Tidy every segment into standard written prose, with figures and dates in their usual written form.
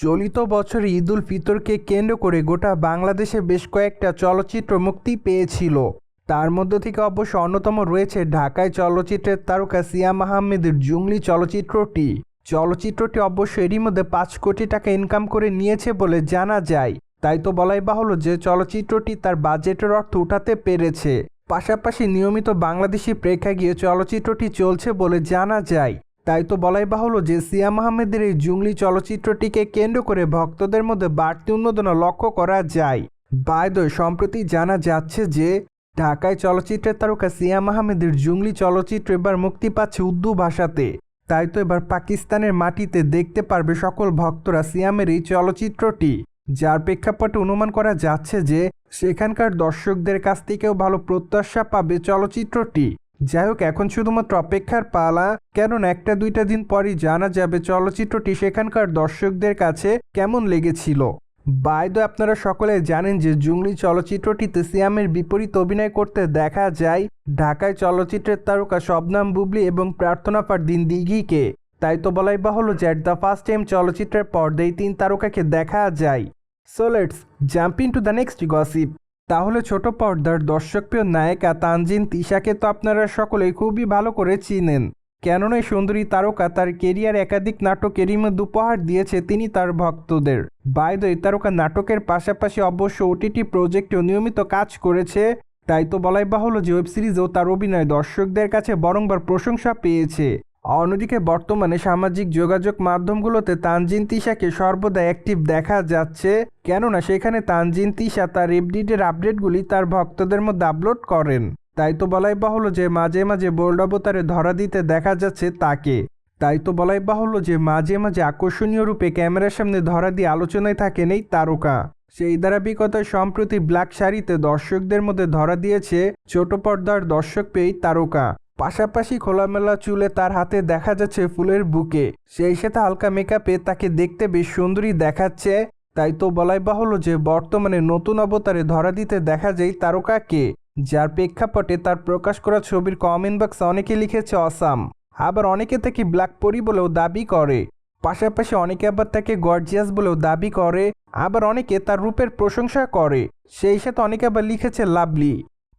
চলিত বছর ঈদ উল ফিতরকে কেন্দ্র করে গোটা বাংলাদেশে বেশ কয়েকটা চলচ্চিত্র মুক্তি পেয়েছিল। তার মধ্য থেকে অবশ্য অন্যতম রয়েছে ঢাকায় চলচ্চিত্রের তারকা সিয়াম আহমেদের জুংলি চলচ্চিত্রটি। চলচ্চিত্রটি অবশ্য এরই মধ্যে ৫ কোটি টাকা ইনকাম করে নিয়েছে বলে জানা যায়। তাই তো বলাই বাহুল্য যে চলচ্চিত্রটি তার বাজেটের অর্থ উঠাতে পেরেছে। পাশাপাশি নিয়মিত বাংলাদেশি প্রেক্ষাগৃহে চলচ্চিত্রটি চলছে বলে জানা যায়। তাই তো বলাই বাহুল্য যে সিয়াম আহমেদের এই জুংলি চলচ্চিত্রটিকে কেন্দ্র করে ভক্তদের মধ্যে বাড়তি উন্মাদনা লক্ষ্য করা যায়। বাই দ্য ওয়ে, সম্প্রতি জানা যাচ্ছে যে ঢাকায় চলচ্চিত্রের তারকা সিয়াম আহমেদের জুংলি চলচ্চিত্র এবার মুক্তি পাচ্ছে উর্দু ভাষাতে। তাই তো এবার পাকিস্তানের মাটিতে দেখতে পারবে সকল ভক্তরা সিয়ামের এই চলচ্চিত্রটি, যার প্রেক্ষাপটে অনুমান করা যাচ্ছে যে সেখানকার দর্শকদের কাছ থেকেও ভালো প্রত্যাশা পাবে চলচ্চিত্রটি। যাই হোক, এখন শুধুমাত্র অপেক্ষার পালা, কেননা 1-2 দিন পরই জানা যাবে চলচ্চিত্রটি সেখানকার দর্শকদের কাছে কেমন লেগেছিল। বাই দ্য ওয়ে, আপনারা সকলে জানেন যে জুংলি চলচ্চিত্রটিতে সিয়ামের বিপরীত অভিনয় করতে দেখা যায় ঢাকায় চলচ্চিত্রের তারকা শবনম বুবলী এবং প্রার্থনা ফারদিন দিঘিকে। তাই তো বলাই বাহুল্য যে দ্য ফার্স্ট টাইম চলচ্চিত্রের পর্দায় 3 তারকাকে দেখা যায়। So let's jump into the next gossip. তাহলে ছোট পর্দার দর্শকপ্রিয় নায়িকা তানজিন তিশাকে তো আপনারা সকলেই খুবই ভালো করে চিনেন, কেননা এই সুন্দরী তারকা তার কেরিয়ার একাধিক নাটকেরই মধ্যে উপহার দিয়েছে তিনি তার ভক্তদের। বাই দ্য ওয়ে, তারকা নাটকের পাশাপাশি অবশ্য ওটিটি প্রজেক্টেও নিয়মিত কাজ করেছে। তাই তো বলাই বাহুল্য যে ওয়েব সিরিজেও তার অভিনয় দর্শকদের কাছে বারংবার প্রশংসা পেয়েছে। অন্যদিকে বর্তমানে সামাজিক যোগাযোগ মাধ্যমগুলোতে তানজিন তিশাকে সর্বদা অ্যাক্টিভ দেখা যাচ্ছে, কেননা সেখানে তানজিন তিশা তার এফডিডের আপডেটগুলি তার ভক্তদের মধ্যে আপলোড করেন। তাই তো বলাই বাহুল্য যে মাঝে মাঝে বোল্ড অবতারে ধরা দিতে দেখা যাচ্ছে তাকে। তাই তো বলাই বাহুল্য যে মাঝে মাঝে আকর্ষণীয় রূপে ক্যামেরার সামনে ধরা দিয়ে আলোচনায় থাকেন এই তারকা। সেই ধারাবাহিকতায় সম্প্রতি ব্ল্যাক শাড়িতে দর্শকদের মধ্যে ধরা দিয়েছে ছোট পর্দার দর্শকপ্রিয় তারকা। পাশাপাশি খোলামেলা চুলে তার হাতে দেখা যাচ্ছে ফুলের বুকে, সেই সাথে হালকা মেকআপে তাকে দেখতে বেশ সুন্দরী দেখাচ্ছে। তাই তো বলাই বাহুল্য যে বর্তমানে নতুন অবতারে ধরা দিতে দেখা যায় তারকাকে, যার প্রেক্ষাপটে তার প্রকাশ করা ছবির কমেন্ট বক্সে অনেকে লিখেছে অসাম, আবার অনেকে তাকে ব্ল্যাক পরি বলেও দাবি করে। পাশাপাশি অনেকে আবার তাকে গর্জিয়াস বলেও দাবি করে, আবার অনেকে তার রূপের প্রশংসা করে, সেই সাথে অনেকে আবার লিখেছে লাভলি।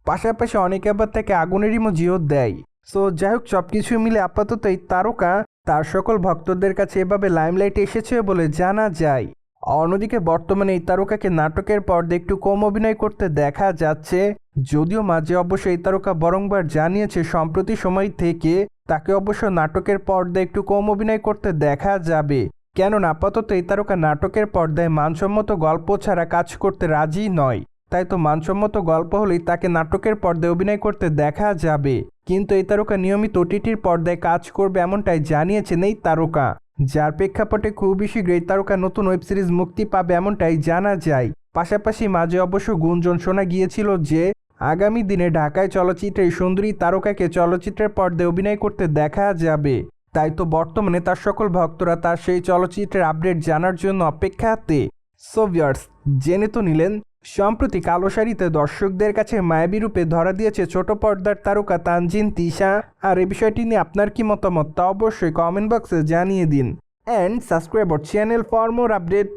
পাশাপাশি অনেকে আবার তাকে আগুনের ইমোজিও দেয়। সো যাই হোক, সবকিছু মিলে আপাতত এই তারকা তার সকল ভক্তদের কাছে এভাবে লাইমলাইটে এসেছে বলে জানা যায়। অন্যদিকে বর্তমানে এই তারকাকে নাটকের পর্দায় একটু কম অভিনয় করতে দেখা যাচ্ছে, যদিও মাঝে অবশ্য এই তারকা বরংবার জানিয়েছে সম্প্রতি সময় থেকে তাকে অবশ্য নাটকের পর্দায় একটু কম অভিনয় করতে দেখা যাবে, কেননা আপাতত এই তারকা নাটকের পর্দায় মানসম্মত গল্প ছাড়া কাজ করতে রাজি নয়। তাই তো মানসম্মত গল্প হলেই তাকে নাটকের পর্দায় অভিনয় করতে দেখা যাবে। কিন্তু এই তারকা নিয়মিত ওটিটির পর্দায় কাজ করবে এমনটাই জানিয়েছেন এই তারকা, যার প্রেক্ষাপটে খুবই শীঘ্রই এই তারকা নতুন ওয়েব সিরিজ মুক্তি পাবে এমনটাই জানা যায়। পাশাপাশি মাঝে অবশ্য গুঞ্জন শোনা গিয়েছিল যে আগামী দিনে ঢাকায় চলচ্চিত্রে সুন্দরী তারকাকে চলচ্চিত্রের পর্দায় অভিনয় করতে দেখা যাবে। তাই তো বর্তমানে তার সকল ভক্তরা তার সেই চলচ্চিত্রের আপডেট জানার জন্য অপেক্ষাতে। সো ভিউয়ার্স, জেনে তো নিলেন সম্প্রতি কালো শাড়িতে দর্শকদের কাছে মায়াবী রূপে ধরা দিয়েছে ছোট পর্দার তারকা তানজিন তিশা। আর এই বিষয়টি নিয়ে আপনার কি মতামত তা অবশ্যই কমেন্ট বক্সে জানিয়ে দিন। And subscribe our channel for more update.